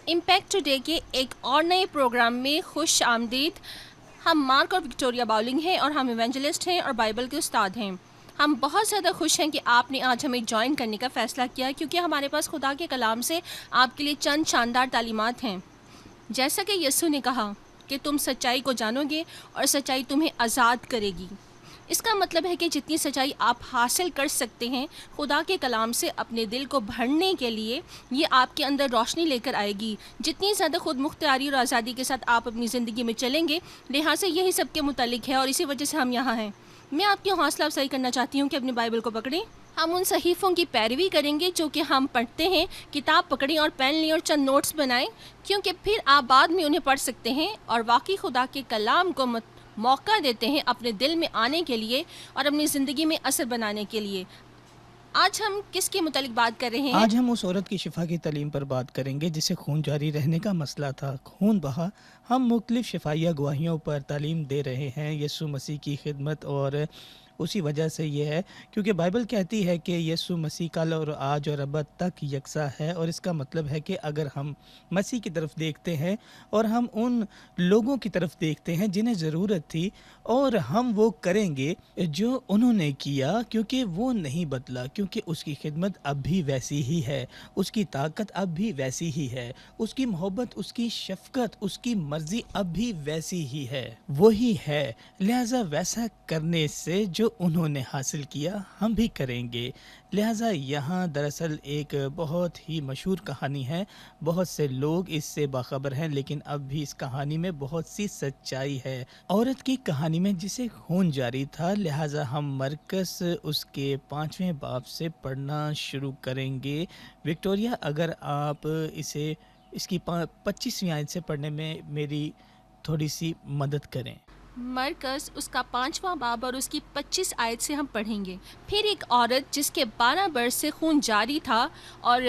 Impact today کے ایک اور نئے پروگرام میں خوش آمدید. ہم مارک اور وکٹوریا باؤلنگ ہیں اور ہم ایونجلسٹ ہیں اور بائبل کے استاد ہیں. ہم بہت زیادہ خوش ہیں کہ آپ نے آج ہمیں جوائن کرنے کا فیصلہ کیا، کیونکہ ہمارے پاس خدا کے کلام سے آپ کے لیے چند شاندار تعلیمات ہیں. جیسا کہ یسوع نے کہا کہ تم سچائی کو جانو گے اور سچائی تمہیں آزاد کرے گی. اس کا مطلب ہے کہ جتنی سچائی آپ حاصل کر سکتے ہیں خدا کے کلام سے اپنے دل کو بھرنے کے لیے، یہ آپ کے اندر روشنی لے کر آئے گی. جتنی زیادہ خود مختاری اور آزادی کے ساتھ آپ اپنی زندگی میں چلیں گے، لہٰذا یہی سب کے متعلق ہے اور اسی وجہ سے ہم یہاں ہیں. میں آپ کی حوصلہ افزائی کرنا چاہتی ہوں کہ اپنی بائبل کو پکڑیں. ہم ان صحیفوں کی پیروی کریں گے جو کہ ہم پڑھتے ہیں. کتاب پکڑیں اور پین لیں اور چند نوٹس بنائیں، کیونکہ پھر آپ بعد میں انہیں پڑھ سکتے ہیں اور واقعی خدا کے کلام کو موقع دیتے ہیں اپنے دل میں آنے کے لیے اور اپنی زندگی میں اثر بنانے کے لیے. آج ہم کس کے متعلق بات کر رہے ہیں؟ آج ہم اس عورت کی شفا کی تعلیم پر بات کریں گے جسے خون جاری رہنے کا مسئلہ تھا. خون بہا. ہم مختلف شفائیہ گواہیوں پر تعلیم دے رہے ہیں یسوع مسیح کی خدمت، اور اسی وجہ سے یہ ہے کیونکہ بائبل کہتی ہے کہ یسوع مسیح کل اور آج اور ابد تک یکساں ہے. اور اس کا مطلب ہے کہ اگر ہم مسیح کی طرف دیکھتے ہیں اور ہم ان لوگوں کی طرف دیکھتے ہیں جنہیں ضرورت تھی، اور ہم وہ کریں گے جو انہوں نے کیا، کیونکہ وہ نہیں بدلا، کیونکہ اس کی خدمت اب بھی ویسی ہی ہے، اس کی طاقت اب بھی ویسی ہی ہے، اس کی محبت، اس کی شفقت، اس کی مرضی اب بھی ویسی ہی ہے، وہی ہے. لہٰذا ویسا کرنے سے جو انہوں نے حاصل کیا ہم بھی کریں گے. لہٰذا یہاں دراصل ایک بہت ہی مشہور کہانی ہے. بہت سے لوگ اس سے باخبر ہیں، لیکن اب بھی اس کہانی میں بہت سی سچائی ہے. عورت کی کہانی میں جسے خون جاری تھا، لہٰذا ہم مرکز اس کے 5ویں باب سے پڑھنا شروع کریں گے. وکٹوریا، اگر آپ اس کی 25ویں آیت سے پڑھنے میں میری تھوڑی سی مدد کریں. مرکز اس کا 5واں باب اور اس کی 25 آیت سے ہم پڑھیں گے. پھر ایک عورت جس کے 12 برس سے خون جاری تھا اور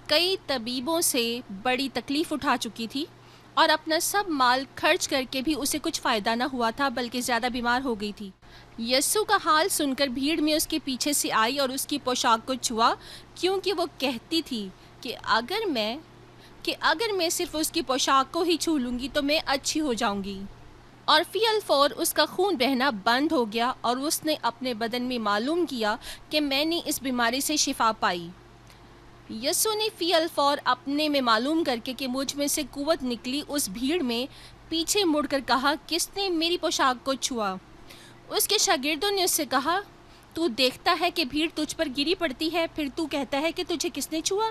کئی طبیبوں سے بڑی تکلیف اٹھا چکی تھی اور اپنا سب مال خرچ کر کے بھی اسے کچھ فائدہ نہ ہوا تھا، بلکہ زیادہ بیمار ہو گئی تھی. یسوع کا حال سن کر بھیڑ میں اس کے پیچھے سے آئی اور اس کی پوشاک کو چھوا، کیونکہ وہ کہتی تھی کہ اگر میں صرف اس کی پوشاک کو ہی چھو لوں گی تو میں اچھی ہو جاؤں گی. اور فی الفور اس کا خون بہنا بند ہو گیا اور اس نے اپنے بدن میں معلوم کیا کہ میں نے اس بیماری سے شفا پائی. یسوع نے فی الفور اپنے میں معلوم کر کے کہ مجھ میں سے قوت نکلی، اس بھیڑ میں پیچھے مڑ کر کہا، کس نے میری پوشاک کو چھوا؟ اس کے شاگردوں نے اس سے کہا، تو دیکھتا ہے کہ بھیڑ تجھ پر گری پڑتی ہے، پھر تو کہتا ہے کہ تجھے کس نے چھوا؟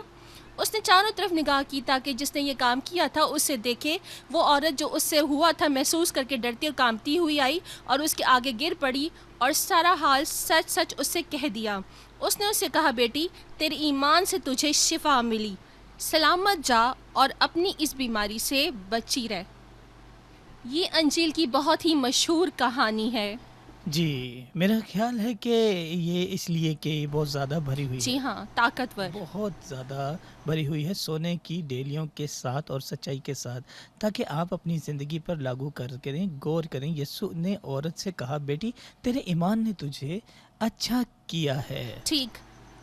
اس نے چاروں طرف نگاہ کی تاکہ جس نے یہ کام کیا تھا اس سے دیکھے. وہ عورت جو اس سے ہوا تھا محسوس کر کے ڈرتی اور کانپتی ہوئی آئی اور اس کے آگے گر پڑی اور سارا حال سچ سچ اس سے کہہ دیا. اس نے اس سے کہا، بیٹی، تیرے ایمان سے تجھے شفا ملی، سلامت جا اور اپنی اس بیماری سے بچی رہ. یہ انجیل کی بہت ہی مشہور کہانی ہے. جی، میرا خیال ہے کہ یہ اس لیے کہ یہ بہت زیادہ بھری ہوئی ہے. جی ہاں، طاقتور، بہت زیادہ بھری ہوئی ہے سونے کی ڈیلیوں کے ساتھ اور سچائی کے ساتھ، تاکہ آپ اپنی زندگی پر لاگو کریں، غور کریں. یسوع نے عورت سے کہا، بیٹی، تیرے ایمان نے تجھے اچھا کیا ہے. ٹھیک.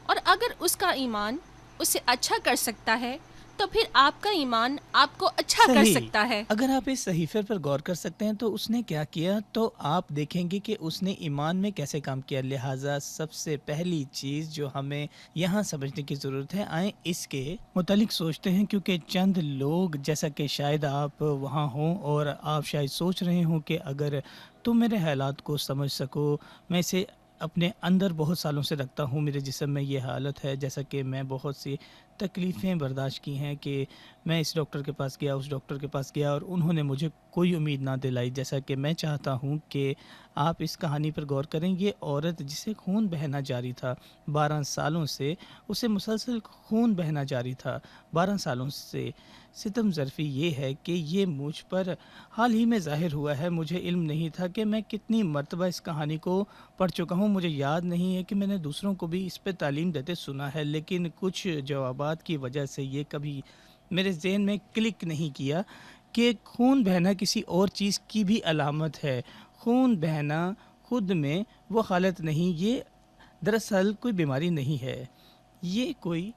اور اگر اس کا ایمان اسے اچھا کر سکتا ہے تو پھر آپ کا ایمان آپ کو اچھا کر سکتا ہے. اگر آپ اس صحیفے پر غور کر سکتے ہیں تو اس نے کیا کیا، تو آپ دیکھیں گے کہ اس نے ایمان میں کیسے کام کیا. لہٰذا سب سے پہلی چیز جو ہمیں یہاں سمجھنے کی ضرورت ہے، آئیں اس کے متعلق سوچتے ہیں، کیونکہ چند لوگ، جیسا کہ شاید آپ وہاں ہوں اور آپ شاید سوچ رہے ہوں کہ اگر تم میرے حالات کو سمجھ سکو، میں اسے اپنے اندر بہت سالوں سے رکھتا ہوں، میرے جسم میں یہ حالت ہے، جیسا کہ میں بہت سی تکلیفیں برداشت کی ہیں کہ میں اس ڈاکٹر کے پاس گیا، اس ڈاکٹر کے پاس گیا اور انہوں نے مجھے کوئی امید نہ دلائی. جیسا کہ میں چاہتا ہوں کہ آپ اس کہانی پر غور کریں. یہ عورت جسے خون بہنا جاری تھا 12 سالوں سے، اسے مسلسل خون بہنا جاری تھا 12 سالوں سے. ستم ظرفی یہ ہے کہ یہ مجھ پر حال ہی میں ظاہر ہوا ہے. مجھے علم نہیں تھا کہ میں کتنی مرتبہ اس کہانی کو پڑھ چکا ہوں. مجھے یاد نہیں ہے کہ میں نے دوسروں کو بھی اس پہ تعلیم دیتے سنا ہے، لیکن کچھ جوابات کی وجہ سے یہ کبھی میرے ذہن میں کلک نہیں کیا کہ خون بہنا کسی اور چیز کی بھی علامت ہے. خون بہنا خود میں وہ حالت نہیں، یہ دراصل کوئی بیماری نہیں ہے. یہ کوئی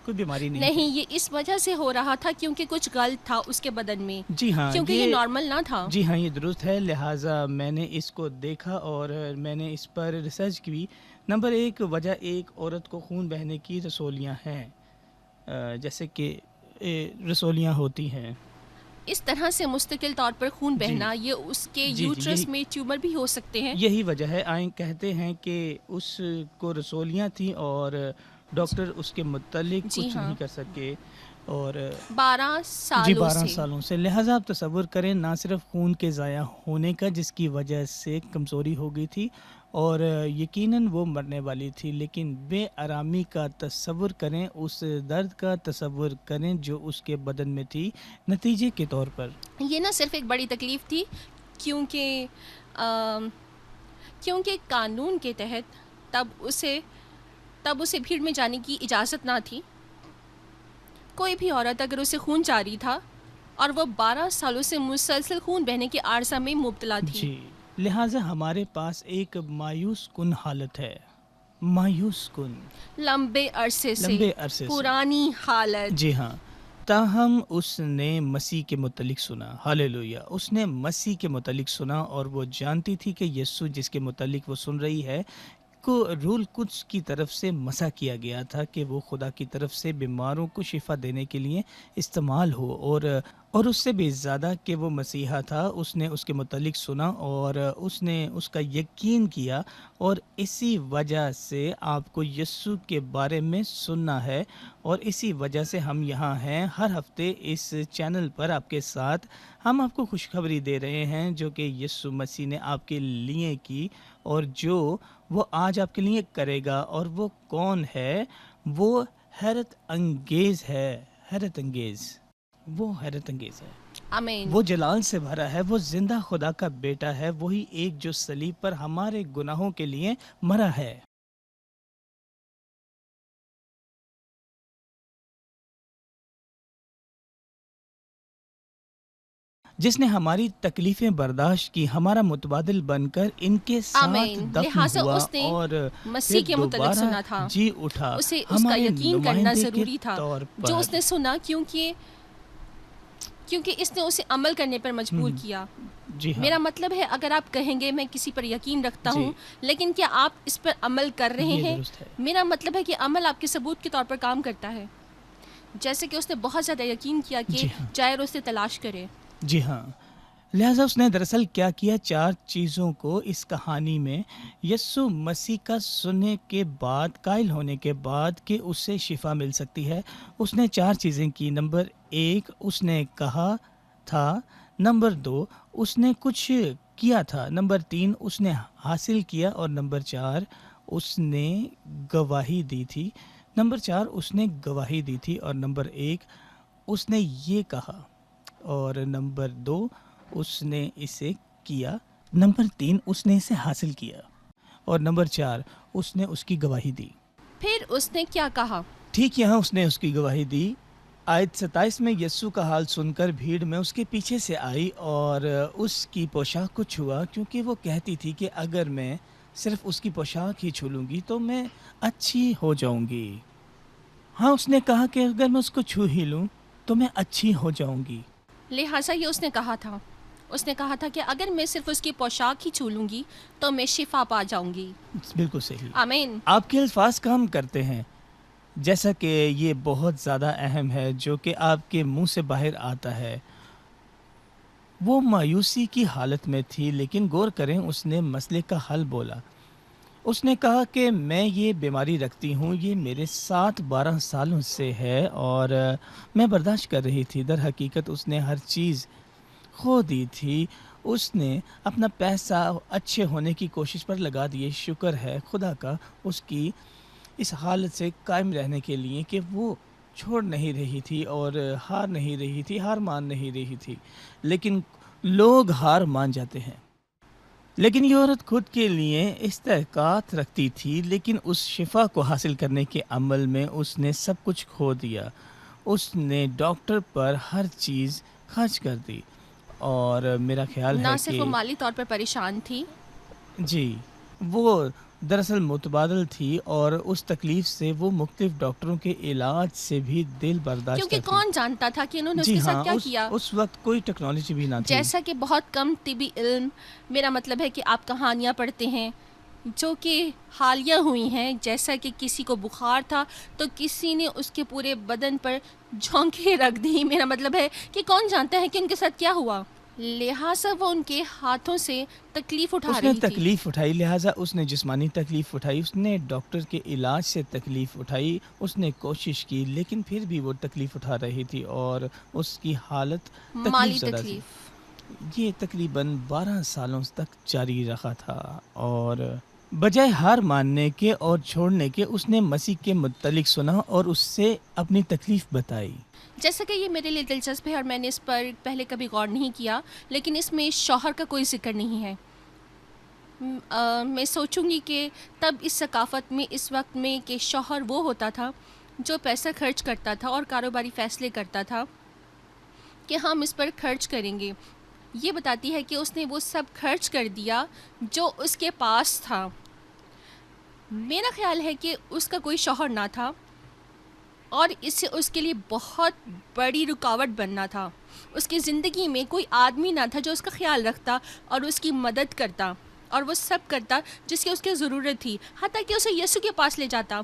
بیماری نہیں ہے. نہیں، یہ اس وجہ سے ہو رہا تھا کیونکہ کچھ غلط تھا اس کے بدن میں، جی ہاں، کیونکہ یہ نارمل نہ تھا. جی ہاں، یہ درست ہے. لہٰذا میں نے اس کو دیکھا اور میں نے اس پر ریسرچ کی. نمبر 1 وجہ، ایک عورت کو خون بہنے کی رسولیاں ہیں، جیسے کہ رسولیاں ہوتی ہیں اس طرح سے مستقل طور پر خون بہنا، یہ اس کے یوٹرس میں ٹیومر بھی ہو سکتے ہیں. یہی وجہ ہے. آئیں کہتے ہیں کہ اس کو رسولیاں تھیں اور ڈاکٹر اس کے متعلق کچھ نہیں کر سکے اور 12 سالوں سے. لہٰذا آپ تصور کریں، نہ صرف خون کے ضائع ہونے کا جس کی وجہ سے کمزوری ہو گئی تھی اور یقیناً وہ مرنے والی تھی، لیکن بے آرامی کا تصور کریں، اس درد کا تصور کریں جو اس کے بدن میں تھی. نتیجے کے طور پر یہ نہ صرف ایک بڑی تکلیف تھی کیونکہ قانون کے تحت تب اسے بھیڑ میں جانے کی اجازت نہ تھی. کوئی بھی عورت اگر اسے خون جاری تھا اور وہ 12 سالوں سے مسلسل خون بہنے کے عارضہ میں مبتلا تھی. جی، لہٰذا ہمارے پاس ایک مایوس کن حالت ہے، مایوس کن، لمبے عرصے سے پرانی حالت. جی ہاں. تاہم اس نے مسیح کے متعلق سنا. ہاللیلویہ. اس نے مسیح کے متعلق سنا اور وہ جانتی تھی کہ یسوع جس کے متعلق وہ سن رہی ہے کو روح القدس کی طرف سے مسح کیا گیا تھا کہ وہ خدا کی طرف سے بیماروں کو شفا دینے کے لیے استعمال ہو. اور اس سے بھی زیادہ کہ وہ مسیحا تھا، اس نے اس کے متعلق سنا اور اس نے اس کا یقین کیا، اور اسی وجہ سے آپ کو یسوع کے بارے میں سننا ہے اور اسی وجہ سے ہم یہاں ہیں. ہر ہفتے اس چینل پر آپ کے ساتھ ہم آپ کو خوشخبری دے رہے ہیں جو کہ یسوع مسیح نے آپ کے لیے کی اور جو وہ آج آپ کے لیے کرے گا. اور وہ کون ہے؟ وہ حیرت انگیز ہے، حیرت انگیز، وہ حیرت انگیز ہے. آمین. وہ جلال سے بھرا ہے، وہ زندہ خدا کا بیٹا ہے، وہی ایک جو صلیب پر ہمارے گناہوں کے لیے مرا ہے. جس نے ہماری تکلیفیں برداشت کی، ہمارا متبادل بن کر ان کے ساتھ دفن ہوا اور مسیح کے متعلق سنا تھا، جی اٹھا. اسے اس کا یقین کرنا ضروری تھا جو اس نے سنا، کیونکہ اس نے اسے عمل کرنے پر مجبور کیا. جی ہاں. میرا مطلب ہے اگر آپ کہیں گے میں کسی پر یقین رکھتا ہوں لیکن کیا آپ اس پر عمل کر رہے ہیں؟ میرا مطلب ہے کہ عمل آپ کے ثبوت کے طور پر کام کرتا ہے. جیسے کہ اس نے بہت زیادہ یقین کیا کہ جائر اسے تلاش کرے. جی ہاں. لہٰذا اس نے دراصل کیا کیا؟ 4 چیزوں کو اس کہانی میں یسوع مسیح کا سننے کے بعد، قائل ہونے کے بعد کہ اسے شفا مل سکتی ہے، اس نے 4 چیزیں کی. نمبر 1 اس نے کہا تھا. نمبر 2 اس نے کچھ کیا تھا. نمبر 3 اس نے حاصل کیا. اور نمبر 4 اس نے گواہی دی تھی. نمبر 4 اس نے گواہی دی تھی. اور نمبر 1 اس نے یہ کہا. اور نمبر 2 اس نے اسے کیا. نمبر 3 اس نے اسے حاصل کیا. اور نمبر 4 اس نے اس کی گواہی دی. پھر اس نے کیا کہا؟ ٹھیک یہاں اس نے اس کی گواہی دی. آیت 27 میں یسوع کا حال سن کر بھیڑ میں اس کے پیچھے سے آئی اور اس کی پوشاک کو چھوا، کیونکہ وہ کہتی تھی کہ اگر میں صرف اس کی پوشاک ہی چھو لوں گی تو میں اچھی ہو جاؤں گی. ہاں، اس نے کہا کہ اگر میں اس کو چھو ہی لوں تو میں اچھی ہو جاؤں گی. لہٰذا یہ اس نے کہا تھا. اس نے کہا تھا کہ اگر میں صرف اس کی پوشاک ہی چھو لوں گی تو میں شفا پا جاؤں گی. بالکل صحیح. آمین. آپ کے الفاظ کام کرتے ہیں، جیسا کہ یہ بہت زیادہ اہم ہے جو کہ آپ کے منہ سے باہر آتا ہے. وہ مایوسی کی حالت میں تھی، لیکن غور کریں اس نے مسئلے کا حل بولا. اس نے کہا کہ میں یہ بیماری رکھتی ہوں، یہ میرے ساتھ 12 سالوں سے ہے اور میں برداشت کر رہی تھی۔ در حقیقت اس نے ہر چیز کھو دی تھی۔ اس نے اپنا پیسہ اچھے ہونے کی کوشش پر لگا دیے۔ شکر ہے خدا کا اس کی اس حالت سے قائم رہنے کے لیے کہ وہ چھوڑ نہیں رہی تھی اور ہار نہیں رہی تھی، ہار مان نہیں رہی تھی۔ لیکن لوگ ہار مان جاتے ہیں۔ لیکن یہ عورت خود کے لیے استحقاق رکھتی تھی، لیکن اس شفا کو حاصل کرنے کے عمل میں اس نے سب کچھ کھو دیا۔ اس نے ڈاکٹر پر ہر چیز خرچ کر دی اور میرا خیال ہے نہ صرف کہ وہ مالی طور پر پریشان تھی، جی وہ دراصل متبادل تھی اور اس تکلیف سے وہ مختلف ڈاکٹروں کے علاج سے بھی دل برداشتہ کیونکہ تھی۔ کون جانتا تھا کہ انہوں نے اس جی کے ہاں، ساتھ کیا کیا۔ اس وقت کوئی ٹیکنالوجی بھی نہ تھی۔ جیسا کہ بہت کم طبی علم، میرا مطلب ہے کہ آپ کہانیاں پڑھتے ہیں جو کہ حالیہ ہوئی ہیں، جیسا کہ کسی کو بخار تھا تو کسی نے اس کے پورے بدن پر جھونکے رکھ دی۔ میرا مطلب ہے کہ کون جانتا ہے کہ ان کے ساتھ کیا ہوا، لہٰذا وہ ان کے ہاتھوں سے تکلیف اٹھا اس نے رہی تھی۔ تکلیف اٹھائی، لہٰذا اس نے جسمانی تکلیف اٹھائی، اس نے ڈاکٹر کے علاج سے تکلیف اٹھائی، اس نے کوشش کی، لیکن پھر بھی وہ تکلیف اٹھا رہی تھی اور اس کی حالت مالی تکلیف زدہ تھی۔ تکلیف۔ یہ تقریباً 12 سالوں تک جاری رہا تھا اور بجائے ہار ماننے کے اور چھوڑنے کے اس نے مسیح کے متعلق سنا اور اس سے اپنی تکلیف بتائی۔ جیسا کہ یہ میرے لیے دلچسپ ہے اور میں نے اس پر پہلے کبھی غور نہیں کیا، لیکن اس میں شوہر کا کوئی ذکر نہیں ہے۔ میں سوچوں گی کہ تب اس ثقافت میں، اس وقت میں، کہ شوہر وہ ہوتا تھا جو پیسہ خرچ کرتا تھا اور کاروباری فیصلے کرتا تھا کہ ہم اس پر خرچ کریں گے۔ یہ بتاتی ہے کہ اس نے وہ سب خرچ کر دیا جو اس کے پاس تھا۔ میرا خیال ہے کہ اس کا کوئی شوہر نہ تھا اور اس سے اس کے لیے بہت بڑی رکاوٹ بننا تھا۔ اس کی زندگی میں کوئی آدمی نہ تھا جو اس کا خیال رکھتا اور اس کی مدد کرتا اور وہ سب کرتا جس کی اس کی ضرورت تھی، حتیٰ کہ اسے یسوع کے پاس لے جاتا۔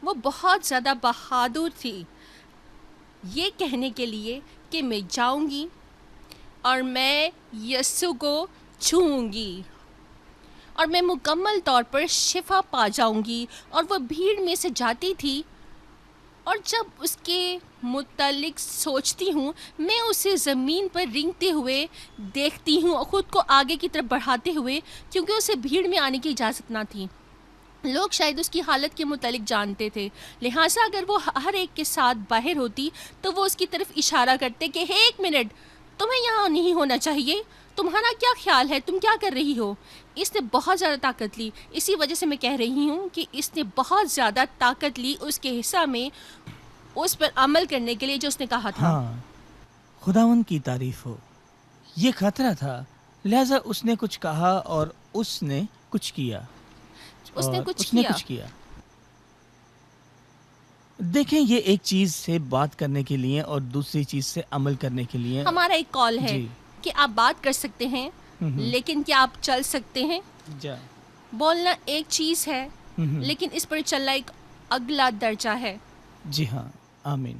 وہ بہت زیادہ بہادر تھی یہ کہنے کے لیے کہ میں جاؤں گی اور میں یسوع کو چھوؤں گی اور میں مکمل طور پر شفا پا جاؤں گی۔ اور وہ بھیڑ میں سے جاتی تھی اور جب اس کے متعلق سوچتی ہوں، میں اسے زمین پر رینگتے ہوئے دیکھتی ہوں اور خود کو آگے کی طرف بڑھاتے ہوئے، کیونکہ اسے بھیڑ میں آنے کی اجازت نہ تھی۔ لوگ شاید اس کی حالت کے متعلق جانتے تھے، لہٰذا اگر وہ ہر ایک کے ساتھ باہر ہوتی تو وہ اس کی طرف اشارہ کرتے کہ ایک منٹ، تمہیں یہاں نہیں ہونا چاہیے، تمہارا کیا خیال ہے، تم کیا کر رہی ہو۔ اس نے بہت زیادہ طاقت لی، اسی وجہ سے میں کہہ رہی ہوں کہ اس نے بہت زیادہ طاقت لی اس کے حصہ میں، اس پر عمل کرنے کے لیے جو اس نے کہا تھا۔ ہاں، خداوند کی تعریف ہو۔ یہ خطرہ تھا، لہٰذا اس نے کچھ کہا اور اس نے کچھ کیا۔ اس نے اور کچھ اس نے کیا۔ کچھ کیا۔ دیکھیں، یہ ایک چیز سے بات کرنے کے لیے اور دوسری چیز سے عمل کرنے کے لیے ہمارا ایک کال ہے جی کہ آپ بات کر سکتے ہیں، لیکن کیا آپ چل سکتے ہیں؟ جا بولنا ایک چیز ہے، لیکن اس پر چلنا ایک اگلا درجہ ہے۔ جی ہاں، آمین۔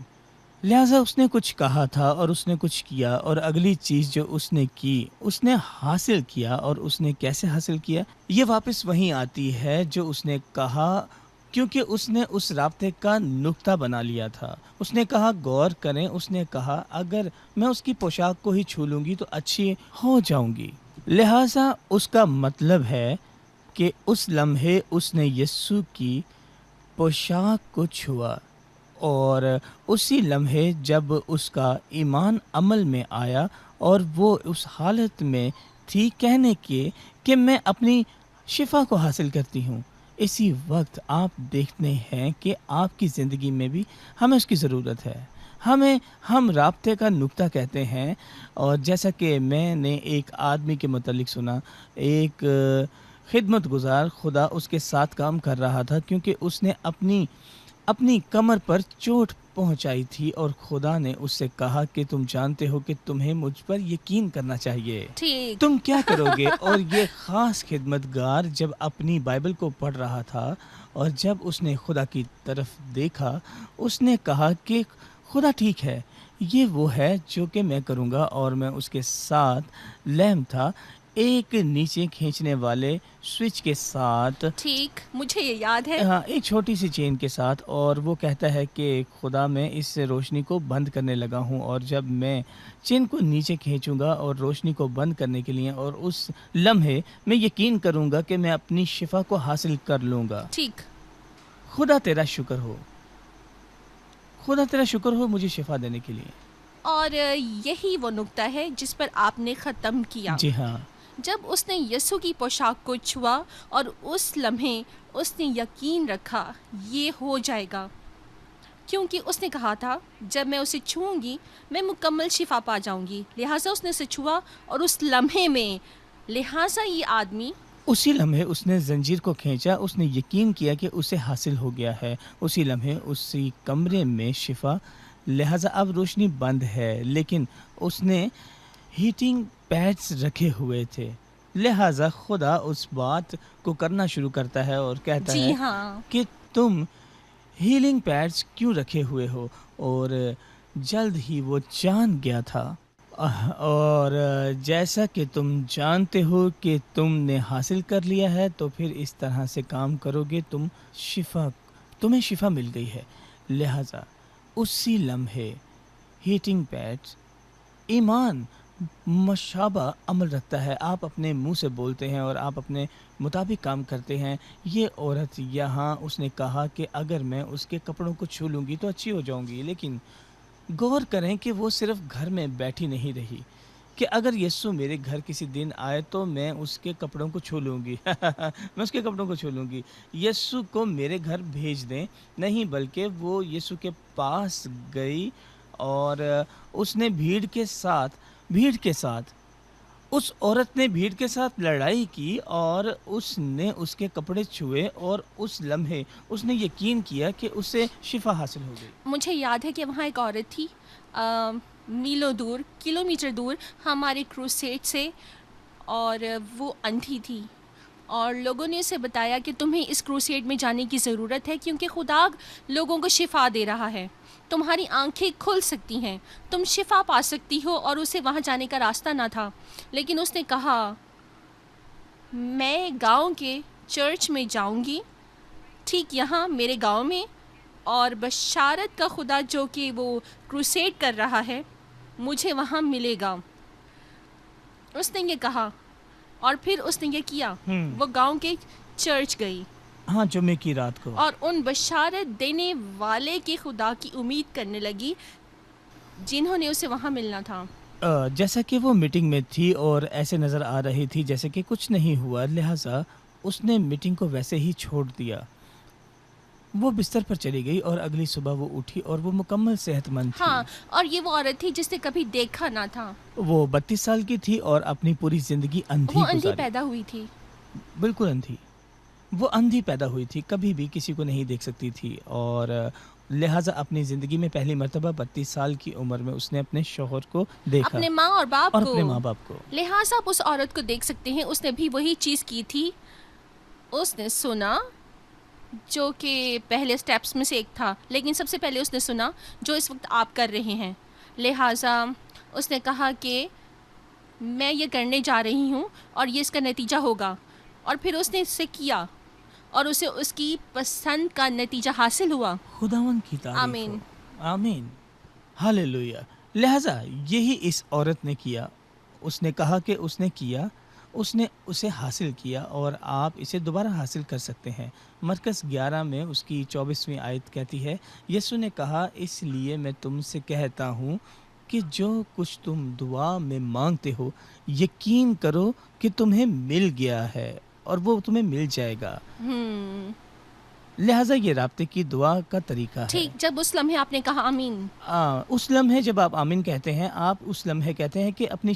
لہٰذا اس نے کچھ کہا تھا اور اس نے کچھ کیا، اور اگلی چیز جو اس نے کی اس نے حاصل کیا۔ اور اس نے کیسے حاصل کیا؟ یہ واپس وہیں آتی ہے جو اس نے کہا، کیونکہ اس نے اس رابطے کا نقطہ بنا لیا تھا۔ اس نے کہا، غور کریں، اس نے کہا اگر میں اس کی پوشاک کو ہی چھو لوں گی تو اچھی ہو جاؤں گی۔ لہٰذا اس کا مطلب ہے کہ اس لمحے اس نے یسوع کی پوشاک کو چھوا، اور اسی لمحے جب اس کا ایمان عمل میں آیا اور وہ اس حالت میں تھی کہنے کے کہ میں اپنی شفا کو حاصل کرتی ہوں، اسی وقت آپ دیکھتے ہیں کہ آپ کی زندگی میں بھی ہمیں اس کی ضرورت ہے۔ ہم رابطے کا نقطہ کہتے ہیں، اور جیسا کہ میں نے ایک آدمی کے متعلق سنا، ایک خدمت گزار خدا اس کے ساتھ کام کر رہا تھا کیونکہ اس نے اپنی کمر پر چوٹ پہنچائی تھی، اور خدا نے اس سے کہا کہ تم جانتے ہو کہ تمہیں مجھ پر یقین کرنا چاہیے، ٹھیک۔ تم کیا کرو گے؟ اور یہ خاص خدمت گار جب اپنی بائبل کو پڑھ رہا تھا اور جب اس نے خدا کی طرف دیکھا، اس نے کہا کہ خدا ٹھیک ہے، یہ وہ ہے جو کہ میں کروں گا، اور میں اس کے ساتھ لہم تھا۔ ایک نیچے کھینچنے والے سوئچ کے ساتھ، ٹھیک، مجھے یہ یاد ہے۔ ہاں، ایک چھوٹی سی چین کے ساتھ، اور وہ کہتا ہے کہ خدا میں اس روشنی کو بند کرنے لگا ہوں، اور جب میں چین کو نیچے کھینچوں گا اور روشنی کو بند کرنے کے لیے، اور اس لمحے میں یقین کروں گا کہ میں اپنی شفا کو حاصل کر لوں گا۔ ٹھیک، خدا تیرا شکر ہو، خدا تیرا شکر ہو مجھے شفا دینے کے لیے۔ اور یہی وہ نقطہ ہے جس پر آپ نے ختم کیا۔ جی ہاں، جب اس نے یسوع کی پوشاک کو چھوا اور اس لمحے اس نے یقین رکھا یہ ہو جائے گا، کیونکہ اس نے کہا تھا جب میں اسے چھوؤں گی میں مکمل شفا پا جاؤں گی، لہٰذا اس نے اسے چھوا اور اس لمحے میں، لہٰذا یہ آدمی اسی لمحے اس نے زنجیر کو کھینچا، اس نے یقین کیا کہ اسے حاصل ہو گیا ہے، اسی لمحے اسی کمرے میں شفا، لہٰذا اب روشنی بند ہے، لیکن اس نے ہیٹنگ پیڈز رکھے ہوئے تھے، لہٰذا خدا اس بات کو کرنا شروع کرتا ہے اور کہتا جی ہے ہاں، کہ تم ہیلنگ پیڈز کیوں رکھے ہوئے ہو، اور جلد ہی وہ جان گیا تھا، اور جیسا کہ تم جانتے ہو کہ تم نے حاصل کر لیا ہے تو پھر اس طرح سے کام کرو گے، تمہیں شفا مل گئی ہے، لہٰذا اسی لمحے ہیٹنگ پیڈز ایمان مشابہ عمل رکھتا ہے، آپ اپنے منہ سے بولتے ہیں اور آپ اپنے مطابق کام کرتے ہیں۔ یہ عورت یہاں اس نے کہا کہ اگر میں اس کے کپڑوں کو چھو لوں گی تو اچھی ہو جاؤں گی، لیکن غور کریں کہ وہ صرف گھر میں بیٹھی نہیں رہی کہ اگر یسوع میرے گھر کسی دن آئے تو میں اس کے کپڑوں کو چھو لوں گی میں اس کے کپڑوں کو چھو لوں گی، یسوع کو میرے گھر بھیج دیں، نہیں بلکہ وہ یسوع کے پاس گئی، اور اس نے بھیڑ کے ساتھ اس عورت نے بھیڑ کے ساتھ لڑائی کی اور اس نے اس کے کپڑے چھوئے، اور اس لمحے اس نے یقین کیا کہ اسے شفا حاصل ہو گئی۔ مجھے یاد ہے کہ وہاں ایک عورت تھی میلوں دور، کلومیٹر دور ہمارے کروسیڈ سے، اور وہ اندھی تھی، اور لوگوں نے اسے بتایا کہ تمہیں اس کروسیڈ میں جانے کی ضرورت ہے کیونکہ خدا لوگوں کو شفا دے رہا ہے، تمہاری آنکھیں کھل سکتی ہیں، تم شفا پا سکتی ہو، اور اسے وہاں جانے کا راستہ نہ تھا، لیکن اس نے کہا میں گاؤں کے چرچ میں جاؤں گی، ٹھیک یہاں میرے گاؤں میں، اور بشارت کا خدا جو کہ وہ کروسیڈ کر رہا ہے مجھے وہاں ملے گا، اس نے یہ کہا، اور پھر اس نے یہ کیا، وہ گاؤں کے چرچ گئی ہاں، جمعے کی رات کو، اور ان بشارت دینے والے کے خدا کی امید کرنے لگی جنہوں نے اسے وہاں ملنا تھا۔ جیسا کہ وہ میٹنگ میں تھی اور ایسے نظر آ رہی تھی جیسے کہ کچھ نہیں ہوا، لہٰذا اس نے میٹنگ کو ویسے ہی چھوڑ دیا، وہ بستر پر چلی گئی اور اگلی صبح وہ اٹھی اور وہ مکمل صحت مند تھی۔ ہاں، اور یہ وہ عورت تھی جس نے کبھی دیکھا نہ تھا، وہ 32 سال کی تھی اور اپنی پوری زندگی اندھی وہ اندھی گزاری، پیدا ہوئی تھی، بالکل اندھی، وہ اندھی پیدا ہوئی تھی، کبھی بھی کسی کو نہیں دیکھ سکتی تھی، اور لہٰذا اپنی زندگی میں پہلی مرتبہ 32 سال کی عمر میں اس نے اپنے شوہر کو دیکھا اپنے ماں اور باپ اور کو، اپنے ماں باپ کو۔ لہٰذا آپ اس عورت کو دیکھ سکتے ہیں، اس نے بھی وہی چیز کی تھی، اس نے سنا جو کہ پہلے سٹیپس میں سے ایک تھا، لیکن سب سے پہلے اس نے سنا جو اس وقت آپ کر رہے ہیں، لہٰذا اس نے کہا کہ میں یہ کرنے جا رہی ہوں اور یہ اس کا نتیجہ ہوگا، اور پھر اس نے اسے کیا اور اسے اس کی پسند کا نتیجہ حاصل ہوا۔ خداوند کی تعریف آمین۔ ہو، آمین، ہاللویا۔ لہٰذا یہی اس عورت نے کیا، اس نے کہا کہ اس نے کیا، اس نے اسے حاصل کیا، اور آپ اسے دوبارہ حاصل کر سکتے ہیں۔ مرکز 11 میں اس کی 24ویں آیت کہتی ہے، یسوع نے کہا اس لیے میں تم سے کہتا ہوں کہ جو کچھ تم دعا میں مانگتے ہو یقین کرو کہ تمہیں مل گیا ہے اور وہ تمہیں مل جائے گا، لہٰذا یہ رابطے کی دعا کا طریقہ ہے۔ ٹھیک، جب اس لمحے آپ نے کہا آمین، اس لمحے جب آپ آمین کہتے ہیں، آپ اس لمحے کہتے ہیں کہ اپنی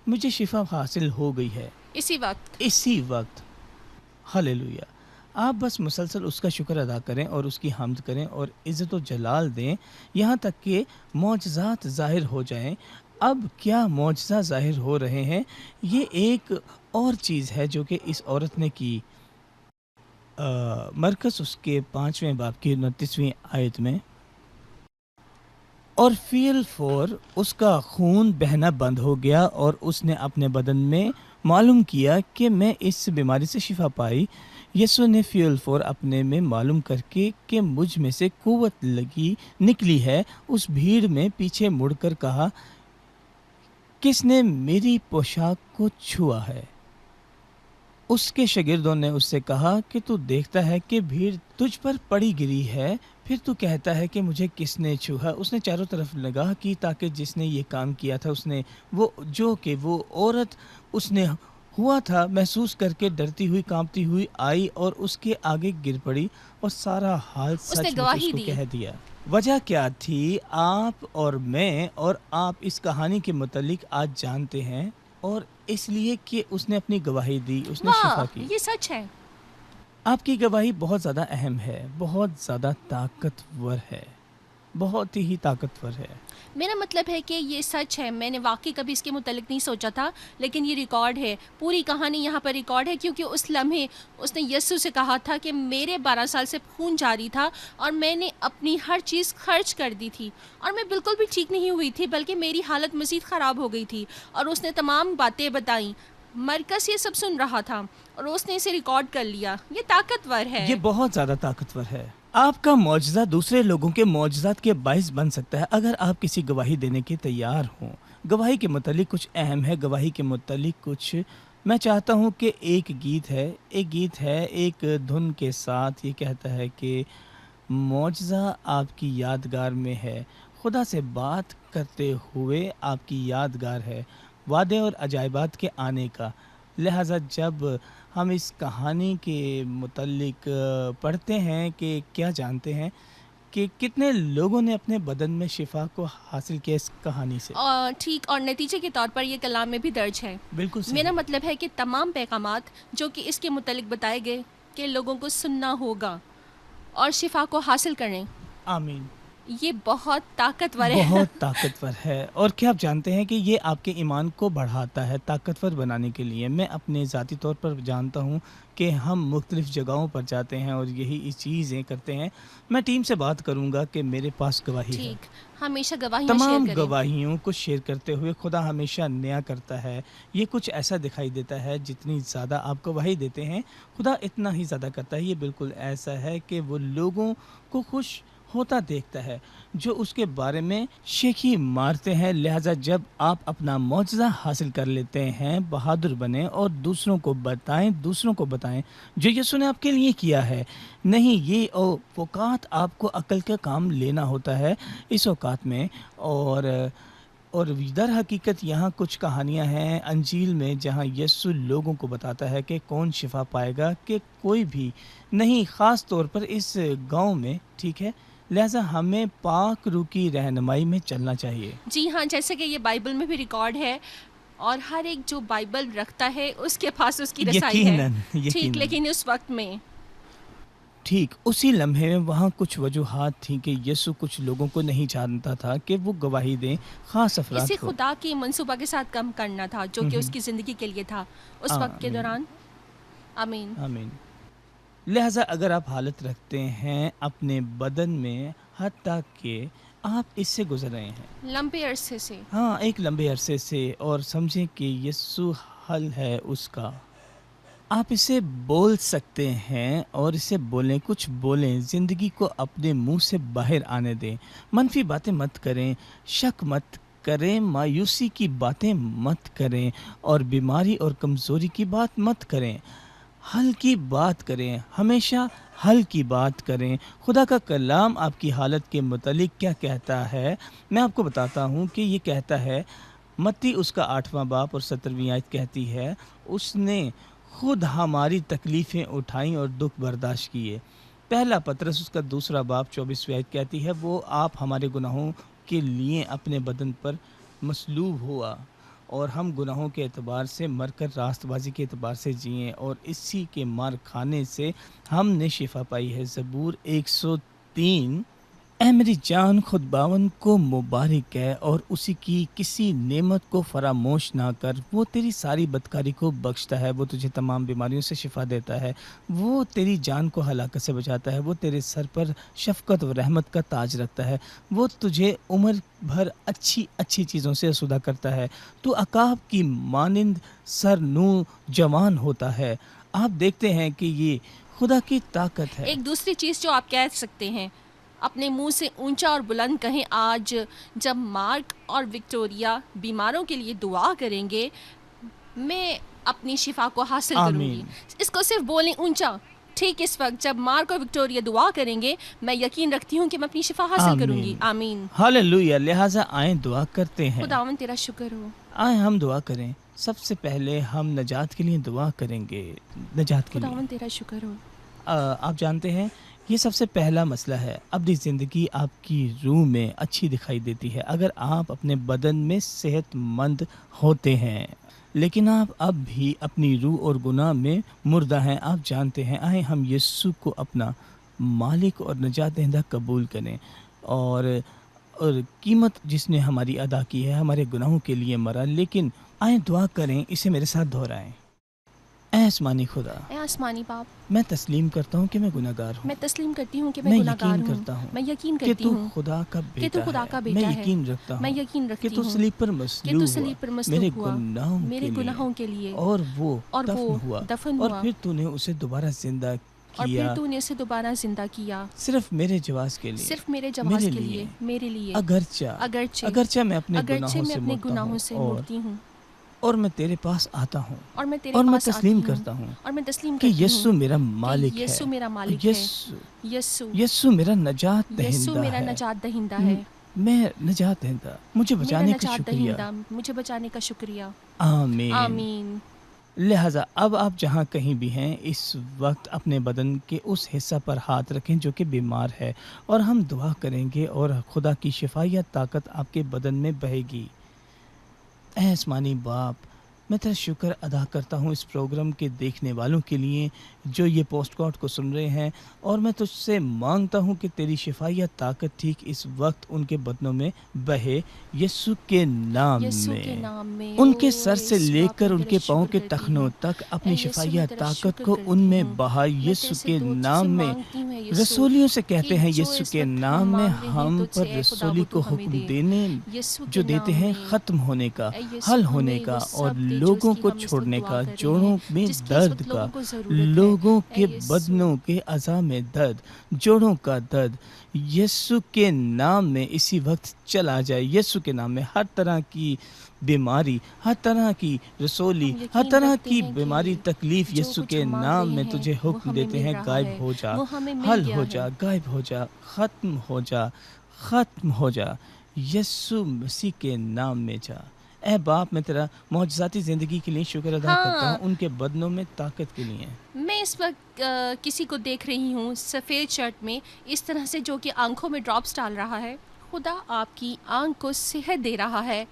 مجھے شفا حاصل ہو گئی ہے، اسی وقت ہاللویا۔ آپ بس مسلسل اس کا شکر ادا کریں اور اس کی حمد کریں اور عزت و جلال دیں یہاں تک کہ معجزات ظاہر ہو جائیں۔ اب کیا معجزہ ظاہر ہو رہے ہیں؟ یہ ایک اور چیز ہے جو کہ اس عورت نے کی۔ مرکز اس کے 5ویں باب کی 29ویں آیت میں، اور فی الفور اس کا خون بہنا بند ہو گیا اور اس نے اپنے بدن میں معلوم کیا کہ میں اس بیماری سے شفا پائی۔ یسوع نے فی الفور اپنے میں معلوم کر کے کہ مجھ میں سے قوت نکلی ہے، اس بھیڑ میں پیچھے مڑ کر کہا، کس نے میری پوشاک کو چھوا ہے؟ اس کے شاگردوں نے اس سے کہا کہ تو دیکھتا ہے کہ بھیڑ تجھ پر پڑی گری ہے، پھر تو کہتا ہے کہ مجھے کس نے چھوا؟ اس نے چاروں طرف نگاہ کی تاکہ جس نے یہ کام کیا تھا وہ عورت اس نے ہوا تھا محسوس کر کے ڈرتی ہوئی کانپتی ہوئی آئی اور اس کے آگے گر پڑی اور سارا حال اس نے سچ مچ گواہی اس کو دی۔ کہہ دیا۔ وجہ کیا تھی آپ اور میں اور آپ اس کہانی کے متعلق آج جانتے ہیں، اور اس لیے کہ اس نے اپنی گواہی دی، اس نے شفا واہ، کی۔ یہ سچ ہے۔ آپ کی گواہی بہت زیادہ اہم ہے، بہت زیادہ طاقتور ہے، بہت ہی طاقتور ہے۔ میرا مطلب ہے کہ یہ سچ ہے، میں نے واقعی کبھی اس کے متعلق نہیں سوچا تھا، لیکن یہ ریکارڈ ہے، پوری کہانی یہاں پر ریکارڈ ہے، کیونکہ اس لمحے اس نے یسوع سے کہا تھا کہ میرے 12 سال سے خون جاری تھا اور میں نے اپنی ہر چیز خرچ کر دی تھی اور میں بالکل بھی ٹھیک نہیں ہوئی تھی، بلکہ میری حالت مزید خراب ہو گئی تھی، اور اس نے تمام باتیں بتائیں۔ مرکز یہ سب سن رہا تھا اور اس نے اسے ریکارڈ کر لیا۔ یہ طاقتور ہے۔ یہ بہت زیادہ طاقتور ہے۔ آپ کا معجزہ دوسرے لوگوں کے معجزات کے باعث بن سکتا ہے اگر آپ کسی گواہی دینے کے تیار ہوں۔ گواہی کے متعلق کچھ اہم ہے، گواہی کے متعلق کچھ میں چاہتا ہوں کہ ایک گیت ہے ایک دھن کے ساتھ یہ کہتا ہے کہ معجزہ آپ کی یادگار میں ہے، خدا سے بات کرتے ہوئے آپ کی یادگار ہے، وعدے اور عجائبات کے آنے کا۔ لہٰذا جب ہم اس کہانی کے متعلق پڑھتے ہیں کہ کیا جانتے ہیں کہ کتنے لوگوں نے اپنے بدن میں شفا کو حاصل کیا اس کہانی سے۔ ٹھیک، اور نتیجے کے طور پر یہ کلام میں بھی درج ہے۔ بالکل صحیح۔ میرا مطلب ہے کہ تمام پیغامات جو کہ اس کے متعلق بتائے گئے کہ لوگوں کو سننا ہوگا اور شفا کو حاصل کریں، آمین۔ یہ بہت طاقتور ہے۔ بہت طاقتور ہے، اور کیا آپ جانتے ہیں کہ یہ آپ کے ایمان کو بڑھاتا ہے طاقتور بنانے کے لیے۔ میں اپنے ذاتی طور پر جانتا ہوں کہ ہم مختلف جگہوں پر جاتے ہیں اور یہی چیزیں کرتے ہیں۔ میں ٹیم سے بات کروں گا کہ میرے پاس گواہی ہے۔ ٹھیک، ہمیشہ گواہیاں تمام شیئر کریں۔ گواہیوں کو شیئر کرتے ہوئے خدا ہمیشہ نیا کرتا ہے۔ یہ کچھ ایسا دکھائی دیتا ہے جتنی زیادہ آپ گواہی دیتے ہیں خدا اتنا ہی زیادہ کرتا ہے۔ یہ بالکل ایسا ہے کہ وہ لوگوں کو خوش ہوتا دیکھتا ہے جو اس کے بارے میں شیخی مارتے ہیں۔ لہٰذا جب آپ اپنا معجزہ حاصل کر لیتے ہیں، بہادر بنیں اور دوسروں کو بتائیں جو یسوع نے آپ کے لیے کیا ہے۔ نہیں، یہ اوقات آپ کو عقل کا کام لینا ہوتا ہے اس اوقات میں، اور در حقیقت یہاں کچھ کہانیاں ہیں انجیل میں جہاں یسوع لوگوں کو بتاتا ہے کہ کون شفا پائے گا، کہ کوئی بھی نہیں، خاص طور پر اس گاؤں میں، ٹھیک ہے۔ لہٰذا ہمیں پاک روح کی رہنمائی میں چلنا چاہیے۔ جی ہاں، جیسے کہ یہ بائبل میں بھی ریکارڈ ہے، اور ہر ایک جو بائبل رکھتا ہے اس کے پاس اس کی رسائی ہے۔ ٹھیک، لیکن اس وقت میں ٹھیک اسی لمحے میں وہاں کچھ وجوہات تھیں کہ یسوع کچھ لوگوں کو نہیں جانتا تھا کہ وہ گواہی دیں، خاص افراد اسے کو۔ خدا کے منصوبہ کے ساتھ کم کرنا تھا جو کہ اس کی زندگی کے لیے تھا اس وقت کے آمین۔ دوران۔ آمین۔ آمین۔ لہٰذا اگر آپ حالت رکھتے ہیں اپنے بدن میں، حتیٰ کہ آپ اس سے گزر رہے ہیں لمبے عرصے سے، ایک لمبے عرصے سے، اور سمجھیں کہ یسوع حل ہے اس کا، آپ اسے بول سکتے ہیں اور اسے کچھ بولیں، زندگی کو اپنے منہ سے باہر آنے دیں، منفی باتیں مت کریں، شک مت کریں، مایوسی کی باتیں مت کریں، اور بیماری اور کمزوری کی بات مت کریں۔ حل کی بات کریں، ہمیشہ حل کی بات کریں۔ خدا کا کلام آپ کی حالت کے متعلق کیا کہتا ہے، میں آپ کو بتاتا ہوں کہ یہ کہتا ہے، متی اس کا 8واں باب اور 17ویں آیت کہتی ہے، اس نے خود ہماری تکلیفیں اٹھائیں اور دکھ برداشت کیے۔ پہلا پطرس اس کا 2 باب 24ویں آیت کہتی ہے، وہ آپ ہمارے گناہوں کے لیے اپنے بدن پر مصلوب ہوا، اور ہم گناہوں کے اعتبار سے مر کر راست بازی کے اعتبار سے جئیں، اور اسی کے مار کھانے سے ہم نے شفا پائی ہے۔ زبور 103 اے میری جان، خداوند کو مبارک ہے اور اسی کی کسی نعمت کو فراموش نہ کر۔ وہ تیری ساری بدکاری کو بخشتا ہے، وہ تجھے تمام بیماریوں سے شفا دیتا ہے، وہ تیری جان کو ہلاکت سے بچاتا ہے، وہ تیرے سر پر شفقت و رحمت کا تاج رکھتا ہے، وہ تجھے عمر بھر اچھی اچھی چیزوں سے آسودہ کرتا ہے۔ تو عقاب کی مانند سر نو جوان ہوتا ہے۔ آپ دیکھتے ہیں کہ یہ خدا کی طاقت ہے۔ ایک دوسری چیز جو آپ کہہ سکتے ہیں، اپنے منہ سے اونچا اور بلند کہیں، آج جب مارک اور وکٹوریا بیماروں کے لیے دعا کریں گے، میں اپنی شفا کو حاصل کروں گی۔ آمین۔ اس کو صرف بولیں اونچا۔ ٹھیک اس وقت جب مارک اور وکٹوریا دعا کریں گے، میں یقین رکھتی ہوں کہ میں اپنی شفا حاصل کروں گی۔ آمین۔ ہاللویا۔ لہٰذا آئیں دعا کرتے ہیں۔ خداوند تیرا شکر ہو۔ آئیں ہم دعا کریں۔ سب سے پہلے ہم نجات کے لیے دعا کریں گے۔ نجات کے لیے خداوند تیرا شکر ہو۔ آپ جانتے ہیں یہ سب سے پہلا مسئلہ ہے۔ اپنی زندگی آپ کی روح میں اچھی دکھائی دیتی ہے اگر آپ اپنے بدن میں صحت مند ہوتے ہیں، لیکن آپ اب بھی اپنی روح اور گناہ میں مردہ ہیں۔ آپ جانتے ہیں، آئیں ہم یسوع کو اپنا مالک اور نجات دہندہ قبول کریں، اور قیمت جس نے ہماری ادا کی ہے، ہمارے گناہوں کے لیے مرا۔ لیکن آئیں دعا کریں، اسے میرے ساتھ دہرائیں۔ اے آسمانی خدا، اے آسمانی باپ، میں تسلیم کرتا ہوں کہ میں گناہ گار ہوں۔ میں تسلیم کرتی ہوں کہ میں گناہ گار یقین ہوں۔ کرتا ہوں میں یقین کہ کرتی تو ہوں خدا کا کہ تو بیٹا خدا کا ہے۔ بیٹا میں ہے۔ یقین رکھتا میں ہوں یقین کہ رکھتی تو ہوں صلیب پر کہ مصلوب تو ہوا صلیب پر میرے مصلوب ہوا میرے گناہوں گناہوں کے کے لیے، لیے، اور وہ اور وہ دفن ہوا، دفن اور ہوا، پھر تو نے اسے دوبارہ زندہ اور کیا، پھر تو نے اسے دوبارہ زندہ کیا، صرف میرے جواز کے لیے، صرف میرے جواز میرے کے لیے۔ لیے، میرے لیے۔ اگرچہ میں اپنے اگرچہ میں اپنے مڑتا گناہوں ہوں، سے مڑتی ہوں، اور میں تیرے پاس آتا ہوں، اور میں تیرے اور میں پاس تسلیم آتی ہوں، کرتا ہوں اور میں تسلیم کہ کرتی یسوع ہوں میرا کہ مالک ہے، یسوع میرا مالک ہے، یسوع یسوع یسوع میرا نجات یسوع دہندہ میرا ہے، نجات دہندہ ہے، میں نجات دہندہ، مجھے میرا بچانے کا نجات شکریہ۔ دہندہ، مجھے بچانے کا شکریہ۔ آمین۔ آمین۔ لہٰذا اب آپ جہاں کہیں بھی ہیں اس وقت اپنے بدن کے اس حصہ پر ہاتھ رکھیں جو کہ بیمار ہے، اور ہم دعا کریں گے اور خدا کی شفائیہ طاقت آپ کے بدن میں بہے گی۔ اے آسمانی باپ، میں تیرا شکر ادا کرتا ہوں اس پروگرام کے دیکھنے والوں کے لیے جو یہ پوسٹ کارڈ کو سن رہے ہیں، اور میں تجھ سے مانگتا ہوں کہ تیری شفائیہ طاقت ٹھیک اس وقت ان کے بدنوں میں بہے، یسوع کے نام یسوع میں، کے نام میں۔ ان کے او سر سے یسوع لے باپ، کر میں ان تیرا کے پاؤں شکر کے کرتی ٹخنوں ہوں۔ تک اے اپنی یسوع، شفائیہ میں تیرا طاقت شکر کو کرتی ان میں ہوں۔ بہا، میں یسوع تیرے کے سے نام میں۔ مانگتی ہوں، اے یسوع، رسولیوں سے کہتے کہ ہیں جو یسوع اس کے وقت نام ہم میں مانگ رہے ہیں ہم تجھ پر سے، اے خدا، رسولی وہ کو تو ہمیں حکم دے۔ دینے یسوع جو کے دیتے نام ہیں میں، ختم ہونے کا، اے یسوع، حل ہونے ہمیں کا، وہ اور سب دے جو لوگوں اس کی کو ہم اس چھوڑنے وقت کا، دعا کر رہے جوڑوں ہیں، میں جس کی اس درد وقت کا، لوگوں کو ضرورت ہے۔ لوگوں اے کے یسوع، بدنوں کے اعضاء میں درد، جوڑوں کا درد، یسوع کے نام میں اسی وقت چلا جائے۔ یسوع کے نام میں ہر طرح کی بیماری، ہر طرح کی رسولی، ہم ہر یقین طرح رکھتے کی ہیں بیماری، کہ تکلیف جو یسوع کچھ کے ہم مانگ نام رہے میں ہیں تجھے وہ حکم ہمیں دیتے مل ہیں، رہا غائب ہے، ہو جا، وہ ہمیں مل حل گیا ہو ہے۔ جا، غائب ہو جا، ختم ہو جا، ختم ہو جا، یسوع مسیح کے نام میں جا۔ اے باپ، میں تیرا معجزاتی زندگی کے لیے شکر ادا کرتا ہوں، ہاں، ان کے بدنوں میں طاقت کے لیے۔ میں اس وقت کسی کو دیکھ رہی ہوں سفید شرٹ میں، اس طرح سے، جو کہ آنکھوں میں ڈراپس ڈال رہا ہے۔ خدا آپ کی آنکھ کو صحت دے رہا ہے۔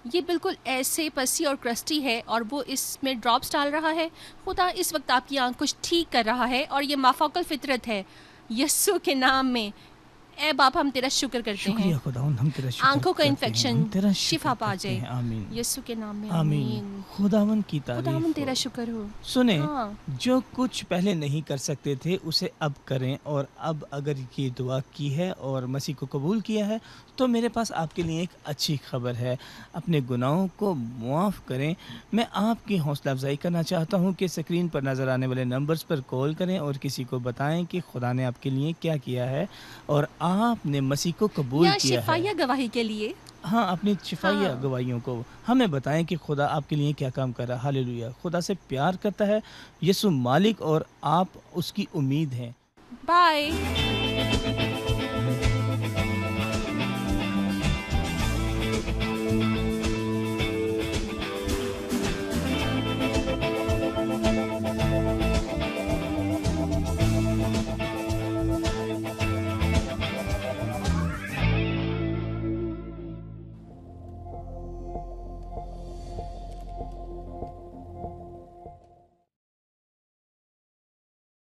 یہ بالکل ایسے پسی اور کرسٹی ہے، اور وہ اس میں ڈراپس ڈال رہا ہے۔ خدا اس وقت آپ کی آنکھ کو ٹھیک کر رہا ہے، اور یہ مافوق الفطرت ہے، یسوع کے نام میں۔ اے باپ، ہم تیرا شکر کرتے ہیں، شکریہ خداوند، ہم تیرا شکر آنکھوں کا کرتے ہیں، انفیکشن ہم تیرا شکر شفا پا کرتے جائے، ہیں۔ آمین، یسوع کے نام میں۔ آمین۔ آمین۔ خداوند کی خداوند تعریف تیرا ہو۔ شکر ہو۔ سنیں، ہاں، جو کچھ پہلے نہیں کر سکتے تھے اسے اب کریں، اور اب اگر یہ دعا کی ہے اور مسیح کو قبول کیا ہے تو میرے پاس آپ کے لیے ایک اچھی خبر ہے۔ اپنے گناہوں کو معاف کریں۔ میں آپ کی حوصلہ افزائی کرنا چاہتا ہوں کہ اسکرین پر نظر آنے والے نمبرز پر کال کریں اور کسی کو بتائیں کہ خدا نے آپ کے لیے کیا کیا ہے اور آپ نے مسیح کو قبول یا کیا ہے۔ شفایہ گواہی کے لیے، ہاں، اپنی شفائیہ ہاں، گواہیوں کو ہمیں بتائیں کہ خدا آپ کے لیے کیا کام کر رہا ہے۔ ہاللویہ، خدا سے پیار کرتا ہے، یسوع مالک، اور آپ اس کی امید ہیں۔ بائے۔